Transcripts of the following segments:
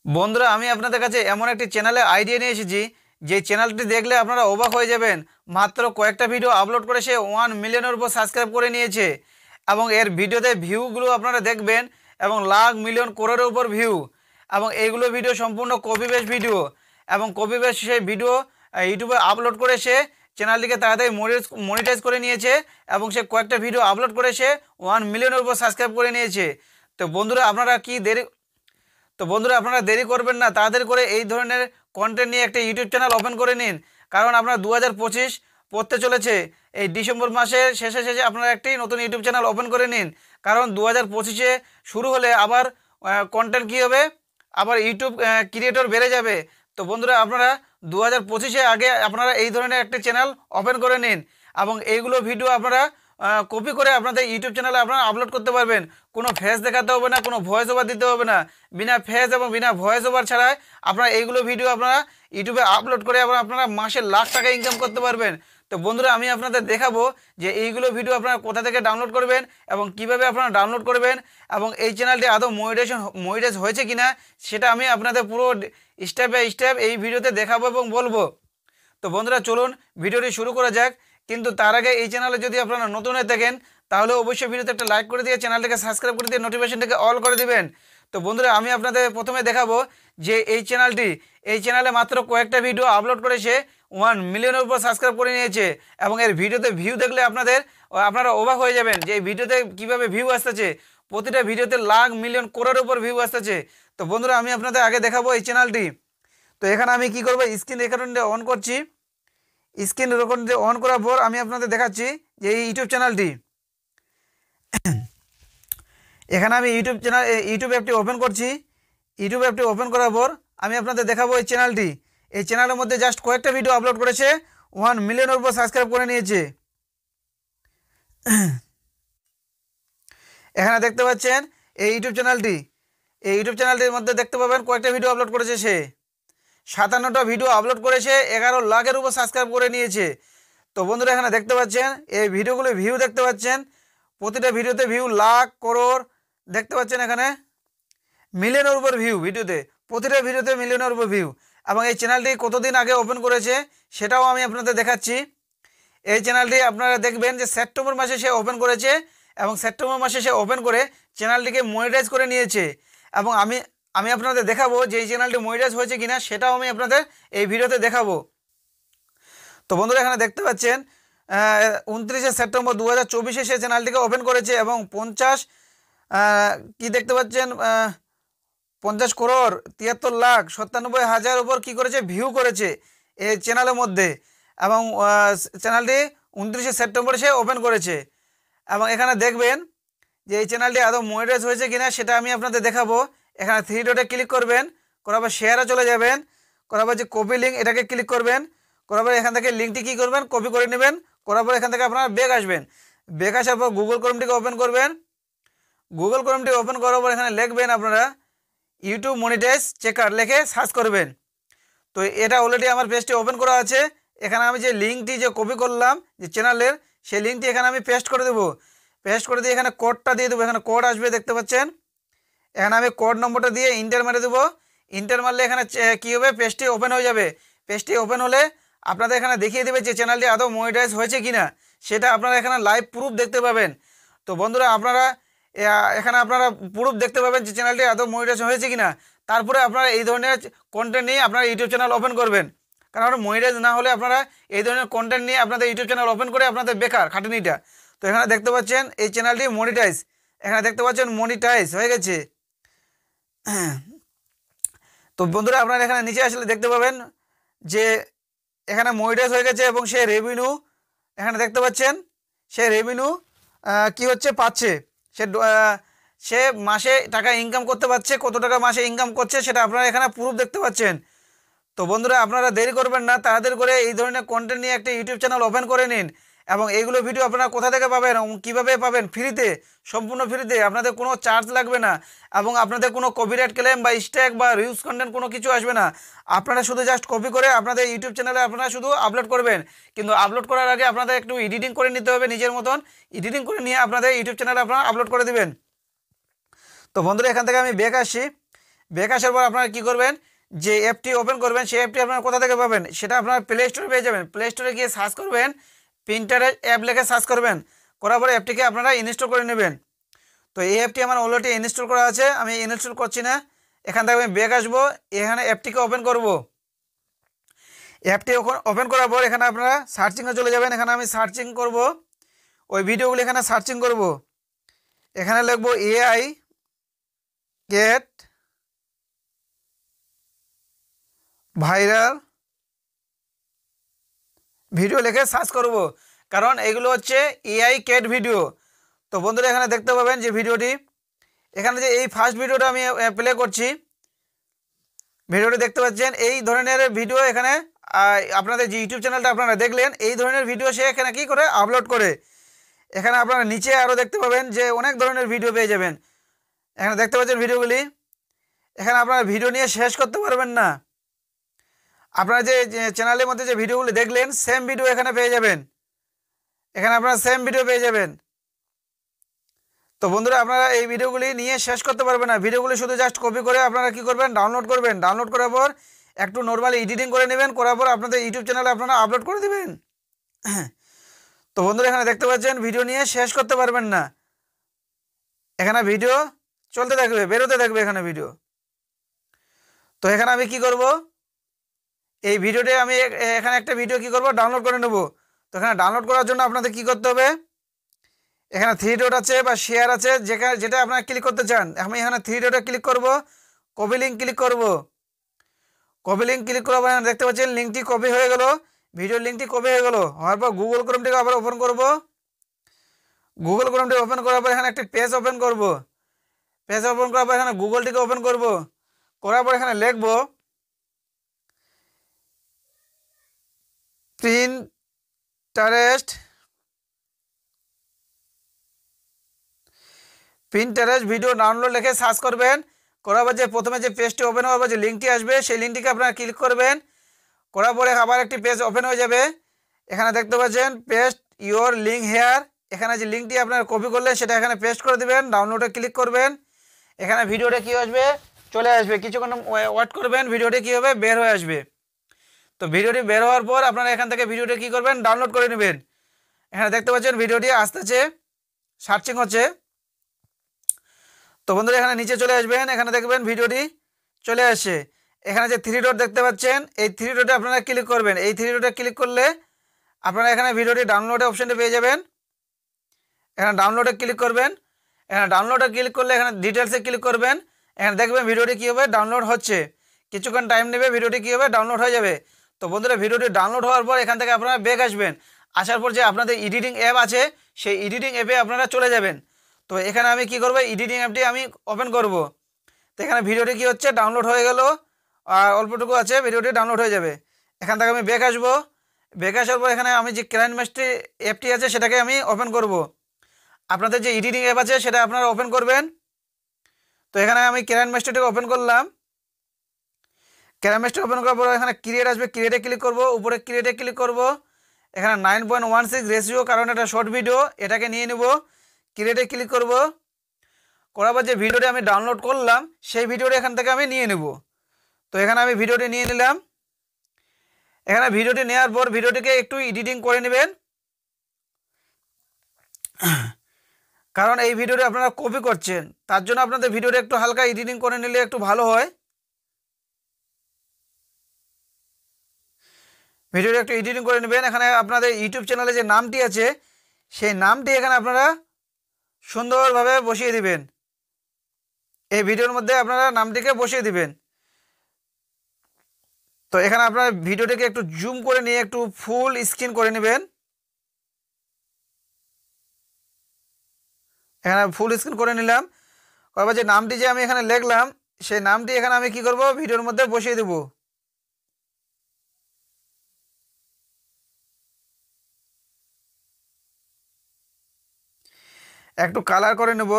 বন্ধুরা, আমি আপনাদের কাছে এমন একটি চ্যানেলের আইডিয়া নিয়ে এসেছি যে চ্যানেলটি দেখলে আপনারা অবাক হয়ে যাবেন। মাত্র কয়েকটা ভিডিও আপলোড করে সে 1 মিলিয়নের উপর সাবস্ক্রাইব করে নিয়েছে এবং এর ভিডিওতে ভিউগুলো আপনারা দেখবেন এবং লাখ মিলিয়ন করোড়ের উপর ভিউ। এবং এইগুলো ভিডিও সম্পূর্ণ কপি বেস ভিডিও এবং কপি বেস সেই ভিডিও ইউটিউবে আপলোড করে সে চ্যানেলটিকে তাড়াতাড়ি মনিটাইজ করে নিয়েছে এবং সে কয়েকটা ভিডিও আপলোড করে সে 1 মিলিয়নের উপর সাবস্ক্রাইব করে নিয়েছে। তো বন্ধুরা আপনারা কি দেরি তো বন্ধুরা আপনারা দেরি করবেন না, তাড়াতাড়ি করে এই ধরনের কন্টেন্ট নিয়ে একটা ইউটিউব চ্যানেল ওপেন করে নিন। কারণ আপনার 2025 পড়তে চলেছে, এই ডিসেম্বর মাসের শেষে শেষে আপনারা একটি নতুন ইউটিউব চ্যানেল ওপেন করে নিন। কারণ 2025-এ শুরু হলে আবার কন্টেন্ট কী হবে, আবার ইউটিউব ক্রিয়েটর বেড়ে যাবে। তো বন্ধুরা আপনারা 2025-এ আগে আপনারা এই ধরনের একটি চ্যানেল ওপেন করে নিন এবং এইগুলো ভিডিও আপনারা কপি করে আপনাদের ইউটিউব চ্যানেলে আপনারা আপলোড করতে পারবেন। কোনো ফেস দেখাতে হবে না, কোনো ভয়েস ওভার দিতে হবে না। বিনা ফেস এবং বিনা ভয়েস ওভার ছাড়াই আপনারা এইগুলো ভিডিও আপনারা ইউটিউবে আপলোড করে আবার আপনারা মাসে লাখ টাকা ইনকাম করতে পারবেন। তো বন্ধুরা আমি আপনাদের দেখাবো যে এইগুলো ভিডিও আপনারা কোথা থেকে ডাউনলোড করবেন এবং কিভাবে আপনারা ডাউনলোড করবেন এবং এই চ্যানেলটি আদৌ মনিটাইজ হয়েছে কিনা সেটা আমি আপনাদের পুরো স্টেপ বাই স্টেপ এই ভিডিওতে দেখাবো এবং বলবো। তো বন্ধুরা চলুন ভিডিওটি শুরু করা যাক। কিন্তু তার আগে এই চ্যানেলে যদি আপনারা নতুন হয়ে থাকেন তাহলে অবশ্যই ভিডিওতে একটা লাইক করে দিয়ে চ্যানেলটাকে সাবস্ক্রাইব করে দিয়ে নোটিফিকেশনটাকে অল করে দিবেন। তো বন্ধুরা আমি আপনাদের প্রথমে দেখাবো যে এই চ্যানেলে মাত্র কয়েকটা ভিডিও আপলোড করেছে 1 মিলিয়নের উপর সাবস্ক্রাইব করে নিয়েছে এবং এর ভিডিওতে ভিউ দেখলে আপনারা অবাক হয়ে যাবেন যে এই ভিডিওতে কীভাবে ভিউ আসতেছে। প্রতিটা ভিডিওতে লাখ মিলিয়ন করোড়ের উপর ভিউ আসতেছে। তো বন্ধুরা আমি আপনাদের আগে দেখাবো এই চ্যানেলটি। তো এখানে আমি কি করব, স্ক্রিন রেকর্ডিংটা অন করছি। স্ক্রিন রেকর্ডিংটা অন করার পর আমি আপনাদের দেখাচ্ছি যে এই ইউটিউব চ্যানেলটি, এখানে আমি ইউটিউব অ্যাপটি ওপেন করছি। ইউটিউব অ্যাপটি ওপেন করার পর আমি আপনাদের দেখাবো এই চ্যানেলটি। এই চ্যানেলের মধ্যে জাস্ট কয়েকটা ভিডিও আপলোড করেছে, 1 মিলিয়নের উপর সাবস্ক্রাইব করে নিয়েছে। এখানে দেখতে পাচ্ছেন এই ইউটিউব চ্যানেলটির মধ্যে দেখতে পাবেন কয়েকটা ভিডিও আপলোড করেছে সে। 57টা ভিডিও আপলোড করেছে, 11 লাখের উপর সাবস্ক্রাইব করে নিয়েছে। তো বন্ধুরা এখানে দেখতে পাচ্ছেন এই ভিডিওগুলো ভিউ দেখতে পাচ্ছেন, প্রতিটা ভিডিওতে ভিউ লাখ করোড় দেখতে পাচ্ছেন। এখানে মিলিয়নের উপর ভিউ ভিডিওতে, প্রতিটা ভিডিওতে মিলিয়নের উপর ভিউ। এবং এই চ্যানেলটি কতদিন আগে ওপেন করেছে সেটাও আমি আপনাদের দেখাচ্ছি। এই চ্যানেলটি আপনারা দেখবেন যে সেপ্টেম্বর মাসে সে ওপেন করেছে এবং সেপ্টেম্বর মাসে সে ওপেন করে চ্যানেলটিকে মনিটাইজ করে নিয়েছে। এবং আমি আপনাদের দেখাবো যে এই চ্যানেলটি মনিটাইজ হয়েছে কিনা সেটাও আমি আপনাদের এই ভিডিওতে দেখাবো। তো বন্ধুরা এখানে দেখতে পাচ্ছেন 29শে সেপ্টেম্বর 2024-এ সে চ্যানেলটিকে ওপেন করেছে এবং 50 কি দেখতে পাচ্ছেন 50 করোড় 73 লাখ 97 হাজার উপর কী করেছে, ভিউ করেছে এই চ্যানেলের মধ্যে। এবং চ্যানেলটি 29শে সেপ্টেম্বরে সে ওপেন করেছে। এবং এখানে দেখবেন যে এই চ্যানেলটি আদৌ মনিটাইজ হয়েছে কিনা সেটা আমি আপনাদের দেখাবো। এখানে 3 ডটে ক্লিক করবেন, করার পর শেয়ারে চলে যাবেন, করার পর যে কপি লিঙ্ক এটাকে ক্লিক করবেন, করার পর এখান থেকে লিঙ্কটি কী করবেন, কপি করে নেবেন। করার পর এখান থেকে আপনারা ব্যাক আসবেন, ব্যাক আসার পর গুগল ক্রোমটিকে ওপেন করবেন। গুগল ক্রোমটি ওপেন করার পর এখানে লিখবেন আপনারা ইউটিউব মনিটাইজ চেকার, লিখে সার্চ করবেন। তো এটা অলরেডি আমার পেজটি ওপেন করা আছে। এখানে আমি যে লিঙ্কটি যে কপি করলাম যে চ্যানেলের, সেই লিঙ্কটি এখানে আমি পেস্ট করে দেবো। পেস্ট করে দিয়ে এখানে কোডটা দিয়ে দেবো, এখানে কোড আসবে দেখতে পাচ্ছেন। এখানে আমি কোড নম্বরটা দিয়ে ইন্টার মেরে দেবো। ইন্টার মারলে এখানে কী হবে, পেজটি ওপেন হয়ে যাবে। পেজটি ওপেন হলে আপনাদের এখানে দেখিয়ে দেবে যে চ্যানেলটি আদৌ মনিটাইজ হয়েছে কিনা, সেটা আপনারা এখানে লাইভ প্রুফ দেখতে পাবেন। তো বন্ধুরা আপনারা এখানে আপনারা প্রুফ দেখতে পাবেন যে চ্যানেলটি আদৌ মনিটাইজ হয়েছে কিনা। তারপরে আপনারা এই ধরনের কন্টেন্ট নিয়ে আপনারা ইউটিউব চ্যানেল ওপেন করবেন। কারণ মনিটাইজ না হলে আপনারা এই ধরনের কন্টেন্ট নিয়ে আপনাদের ইউটিউব চ্যানেল ওপেন করে আপনাদের বেকার খাটুনিটা। তো এখানে দেখতে পাচ্ছেন এই চ্যানেলটি মনিটাইজ, এখানে দেখতে পাচ্ছেন মনিটাইজ হয়ে গেছে। তো বন্ধুরা আপনারা এখানে নিচে আসলে দেখতে পাবেন যে এখানে মনিটাইজ হয়ে গেছে এবং সে রেভিনিউ এখানে দেখতে পাচ্ছেন, সে রেভিনিউ কী হচ্ছে পাচ্ছে, সে মাসে টাকা ইনকাম করতে পারছে, কত টাকা মাসে ইনকাম করছে সেটা আপনারা এখানে প্রুফ দেখতে পাচ্ছেন। তো বন্ধুরা আপনারা দেরি করবেন না, তাড়াতাড়ি করে এই ধরনের কন্টেন্ট নিয়ে একটা ইউটিউব চ্যানেল ওপেন করে নিন। এবং এইগুলো ভিডিও আপনারা কোথা থেকে পাবেন, কীভাবে পাবেন, ফ্রিতে, সম্পূর্ণ ফ্রিতে, আপনাদের কোনো চার্জ লাগবে না এবং আপনাদের কোনো কপিরাইট ক্লেম বা স্ট্রাইক বা রিউজ কন্টেন্ট কোনো কিছু আসবে না। আপনারা শুধু জাস্ট কপি করে আপনাদের ইউটিউব চ্যানেলে আপনারা শুধু আপলোড করবেন। কিন্তু আপলোড করার আগে আপনাদের একটু এডিটিং করে নিতে হবে নিজের মতন। এডিটিং করে নিয়ে আপনাদের ইউটিউব চ্যানেলে আপনারা আপলোড করে দেবেন। তো বন্ধুরা এখান থেকে আমি ব্যাক আসছি, ব্যাক আসার পর আপনারা কী করবেন, যে অ্যাপটি ওপেন করবেন সেই অ্যাপটি আপনারা কোথা থেকে পাবেন, সেটা আপনারা প্লে স্টোরে পেয়ে যাবেন। প্লে স্টোরে গিয়ে সার্চ করবেন, পিন্টারেস্ট অ্যাপ লিখে সার্চ করবেন, করার পরে অ্যাপটিকে আপনারা ইনস্টল করে নেবেন। তো এই অ্যাপটি আমার অলরেডি ইনস্টল করা আছে, আমি ইনস্টল করছি না। এখান থেকে আমি ব্যাক আসবো, এখানে অ্যাপটিকে ওপেন করব। অ্যাপটি ওপেন করার পর এখানে আপনারা সার্চিংয়ে চলে যাবেন। এখানে আমি সার্চিং করব, ওই ভিডিওগুলি এখানে সার্চিং করব। এখানে লিখব AI গেট ভাইরাল ভিডিও লিখে সার্চ করব, কারণ এগুলো হচ্ছে AI ক্যাট ভিডিও। তো বন্ধুরা এখানে দেখতে পাবেন যে ভিডিওটি, এখানে যে এই ফার্স্ট ভিডিওটা আমি প্লে করছি, ভিডিওটি দেখতে পাচ্ছেন এই ধরনের ভিডিও এখানে আপনাদের যে ইউটিউব চ্যানেলটা আপনারা দেখলেন, এই ধরনের ভিডিও সে এখানে কী করে আপলোড করে। এখানে আপনারা নিচে আরও দেখতে পাবেন যে অনেক ধরনের ভিডিও পেয়ে যাবেন। এখানে দেখতে পাচ্ছেন ভিডিওগুলি, এখানে আপনারা ভিডিও নিয়ে শেষ করতে পারবেন না। আপনারা যে চ্যানেলের মধ্যে যে ভিডিওগুলি দেখলেন সেম ভিডিও এখানে পেয়ে যাবেন, এখানে আপনারা সেম ভিডিও পেয়ে যাবেন। তো বন্ধুরা আপনারা এই ভিডিওগুলি নিয়ে শেষ করতে পারবেন না, ভিডিওগুলি শুধু জাস্ট কপি করে আপনারা কী করবেন, ডাউনলোড করবেন। ডাউনলোড করার পর একটু নর্মালি এডিটিং করে নেবেন, করার পর আপনাদের ইউটিউব চ্যানেলে আপনারা আপলোড করে দেবেন। তো বন্ধুরা এখানে দেখতে পাচ্ছেন ভিডিও নিয়ে শেষ করতে পারবেন না, এখানে ভিডিও চলতে থাকবে, বেরোতে থাকবে এখানে ভিডিও। তো এখানে আমি কি করব, এই ভিডিওতে আমি এখানে একটা ভিডিও কি করব, ডাউনলোড করে নেব। তো এখানে ডাউনলোড করার জন্য আপনাদের কি করতে হবে, এখানে 3 ডট আছে বা শেয়ার আছে, যেটা আপনারা ক্লিক করতে চান। আমি এখানে 3 ডটে ক্লিক করব, কপি লিঙ্ক ক্লিক করব। কপি লিঙ্ক ক্লিক করার পর দেখতে পাচ্ছেন লিঙ্কটি কপি হয়ে গেল, ভিডিওর লিঙ্কটি কপি হয়ে গেল। হওয়ার পর গুগল ক্রোমটিকে আবার ওপেন করব। গুগল ক্রোমটি ওপেন করার পর এখানে একটি পেজ ওপেন করব। পেজ ওপেন করার পর এখানে গুগলটিকে ওপেন করব, করার পর এখানে লিখব পিন্টারেস্ট ভিডিও ডাউনলোড লিখে সার্চ করবেন। করার পর যে প্রথমে যে পেজটি ওপেন হওয়ার পর যে লিঙ্কটি আসবে সেই লিঙ্কটিকে আপনারা ক্লিক করবেন। করার পরে আবার একটি পেজ ওপেন হয়ে যাবে, এখানে দেখতে পাচ্ছেন পেস্ট ইওর লিঙ্ক হেয়ার। এখানে যে লিঙ্কটি আপনারা কপি করলেন সেটা এখানে পেস্ট করে দেবেন, ডাউনলোডে ক্লিক করবেন। এখানে ভিডিওটা কী আসবে, চলে আসবে, কিছুক্ষণ ওয়েট করবেন, ভিডিওটি কী হবে, বের হয়ে আসবে। তো ভিডিওটি বের হওয়ার পর আপনারা এখান থেকে ভিডিওটি কী করবেন, ডাউনলোড করে নেবেন। এখানে দেখতে পাচ্ছেন ভিডিওটি আসতেছে, সার্চিং হচ্ছে। তো বন্ধুরা এখানে নিচে চলে আসবেন, এখানে দেখবেন ভিডিওটি চলে আসছে। এখানে যে 3 ডট দেখতে পাচ্ছেন, এই 3 ডটে আপনারা ক্লিক করবেন। এই 3 ডটে ক্লিক করলে আপনারা এখানে ভিডিওটি ডাউনলোডে অপশানটি পেয়ে যাবেন। এখানে ডাউনলোডে ক্লিক করবেন, এখানে ডাউনলোডে ক্লিক করলে এখানে ডিটেলসে ক্লিক করবেন। এখানে দেখবেন ভিডিওটি কী হবে, ডাউনলোড হচ্ছে, কিছুক্ষণ টাইম নেবে, ভিডিওটি কী হবে, ডাউনলোড হয়ে যাবে। তো বন্ধুরা ভিডিওটি ডাউনলোড হওয়ার পর এখান থেকে আপনারা ব্যাক আসবেন, আসার পর যে আপনাদের এডিটিং অ্যাপ আছে সেই এডিটিং অ্যাপে আপনারা চলে যাবেন। তো এখানে আমি কি করব, এডিটিং অ্যাপটি আমি ওপেন করব। তো এখানে ভিডিওটি কি হচ্ছে, ডাউনলোড হয়ে গেল, আর অল্পটুকু আছে, ভিডিওটি ডাউনলোড হয়ে যাবে। এখান থেকে আমি ব্যাক আসবো, ব্যাক আসার পর এখানে আমি যে কাইনমাস্টার অ্যাপটি আছে সেটাকে আমি ওপেন করব। আপনাদের যে এডিটিং অ্যাপ আছে সেটা আপনারা ওপেন করবেন। তো এখানে আমি কাইনমাস্টারটাকে ওপেন করলাম। কাইনমাস্টার ওপেন করার পর এখানে ক্রিয়েট আসবে, ক্রিয়েটে ক্লিক করব, উপরে ক্রিয়েটে ক্লিক করব। এখানে 9.16 রেশিও, কারণ এটা শর্ট ভিডিও, এটাকে নিয়ে নেব, ক্রিয়েটে ক্লিক করব। করার পর যে ভিডিওটি আমি ডাউনলোড করলাম সেই ভিডিওটি এখান থেকে আমি নিয়ে নেব। তো এখানে আমি ভিডিওটি নিয়ে নিলাম। এখানে ভিডিওটি নেওয়ার পর ভিডিওটিকে একটু এডিটিং করে নেবেন, কারণ এই ভিডিওটি আপনারা কপি করছেন, তার জন্য আপনাদের ভিডিওটি একটু হালকা এডিটিং করে নিলে একটু ভালো হয়। ভিডিওটি একটু এডিটিং করে নেবেন। এখানে আপনাদের ইউটিউব চ্যানেলে যে নামটি আছে সেই নামটি এখানে আপনারা সুন্দরভাবে বসিয়ে দিবেন, এই ভিডিওর মধ্যে আপনারা নামটিকে বসিয়ে দিবেন। তো এখানে আপনারা ভিডিওটিকে একটু জুম করে নিয়ে একটু ফুল স্ক্রিন করে নেবেন। এখানে ফুল স্ক্রিন করে নিলাম। তারপর যে নামটি যে আমি এখানে লিখলাম সেই নামটি এখানে আমি কি করব, ভিডিওর মধ্যে বসিয়ে দেব। একটু কালার করে নেব।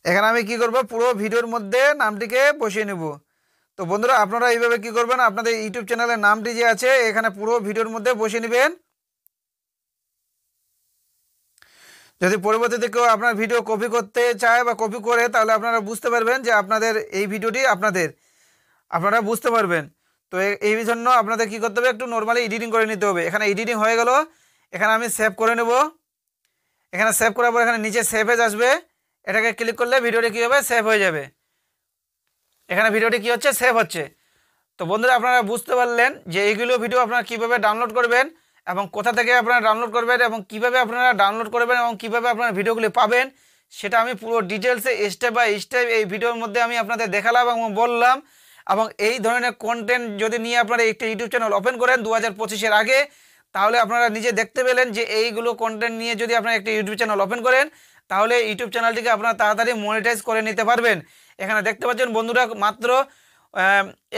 এখানে আমি কি করব, পুরো ভিডিওর মধ্যে নামটিকে বসিয়ে নেব। তো বন্ধুরা আপনারা এইভাবে কি করবেন, আপনাদের ইউটিউব চ্যানেলের নামটি যে আছে এখানে পুরো ভিডিওর মধ্যে বসিয়ে নেবেন। যদি পরবর্তীতে কেউ আপনার ভিডিও কপি করতে চায় বা কপি করে, তাহলে আপনারা বুঝতে পারবেন যে আপনাদের এই ভিডিওটি আপনারা বুঝতে পারবেন। তো এই জন্য আপনাদের কী করতে হবে, একটু নর্মালি এডিটিং করে নিতে হবে। এখানে এডিটিং হয়ে গেল, এখানে আমি সেভ করে নেব। এখানে সেভ করার পর এখানে নিচে সেভ এজ আসবে, এটাকে ক্লিক করলে ভিডিওটি কী হবে, সেভ হয়ে যাবে। এখানে ভিডিওটি কী হচ্ছে, সেভ হচ্ছে। তো বন্ধুরা আপনারা বুঝতে পারলেন যে এইগুলো ভিডিও আপনারা কীভাবে ডাউনলোড করবেন এবং কোথা থেকে আপনারা ডাউনলোড করবেন এবং কীভাবে আপনারা ডাউনলোড করবেন এবং কীভাবে আপনারা ভিডিওগুলি পাবেন, সেটা আমি পুরো ডিটেলসে স্টেপ বাই স্টেপ এই ভিডিওর মধ্যে আমি আপনাদের দেখালাম এবং বললাম। এবং এই ধরনের কন্টেন্ট যদি নিয়ে আপনারা একটি ইউটিউব চ্যানেল ওপেন করেন 2025-এর আগে, তাহলে আপনারা নিজে দেখতে পেলেন যে এইগুলো কন্টেন্ট নিয়ে যদি আপনারা একটি ইউটিউব চ্যানেল ওপেন করেন, তাহলে ইউটিউব চ্যানেলটিকে আপনারা তাড়াতাড়ি মনিটাইজ করে নিতে পারবেন। এখানে দেখতে পাচ্ছেন বন্ধুরা, মাত্র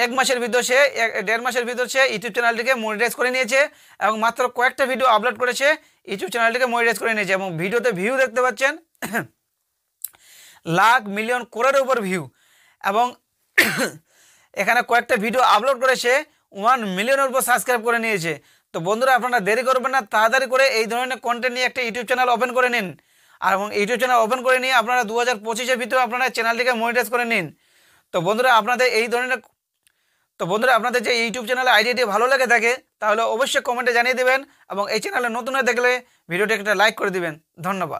1 মাসের ভিতর সে 1.5 মাসের ভিতর সে ইউটিউব চ্যানেলটিকে মনিটাইজ করে নিয়েছে এবং মাত্র কয়েকটা ভিডিও আপলোড করেছে, ইউটিউব চ্যানেলটিকে মনিটাইজ করে নিয়েছে। এবং ভিডিওতে ভিউ দেখতে পাচ্ছেন লাখ মিলিয়ন কোরের উপর ভিউ। এবং এখানে কয়েকটা ভিডিও আপলোড করেছে 1 মিলিয়নের উপর সাবস্ক্রাইব করে নিয়েছে। তো বন্ধুরা আপনারা দেরি করবেন না, তাড়াতাড়ি করে এই ধরনের কন্টেন্ট নিয়ে একটা ইউটিউব চ্যানেল ওপেন করে নিন। আর এবং ইউটিউব চ্যানেল ওপেন করে নিয়ে আপনারা 2025-এর ভিতরে আপনারা চ্যানেলটিকে মনিটাইজ করে নিন। তো বন্ধুরা আপনাদের যে ইউটিউব চ্যানেলের আইডিয়াটি ভালো লেগে থাকে, তাহলে অবশ্যই কমেন্টে জানিয়ে দেবেন এবং এই চ্যানেলে নতুন হয়ে দেখলে ভিডিওটি একটা লাইক করে দিবেন। ধন্যবাদ।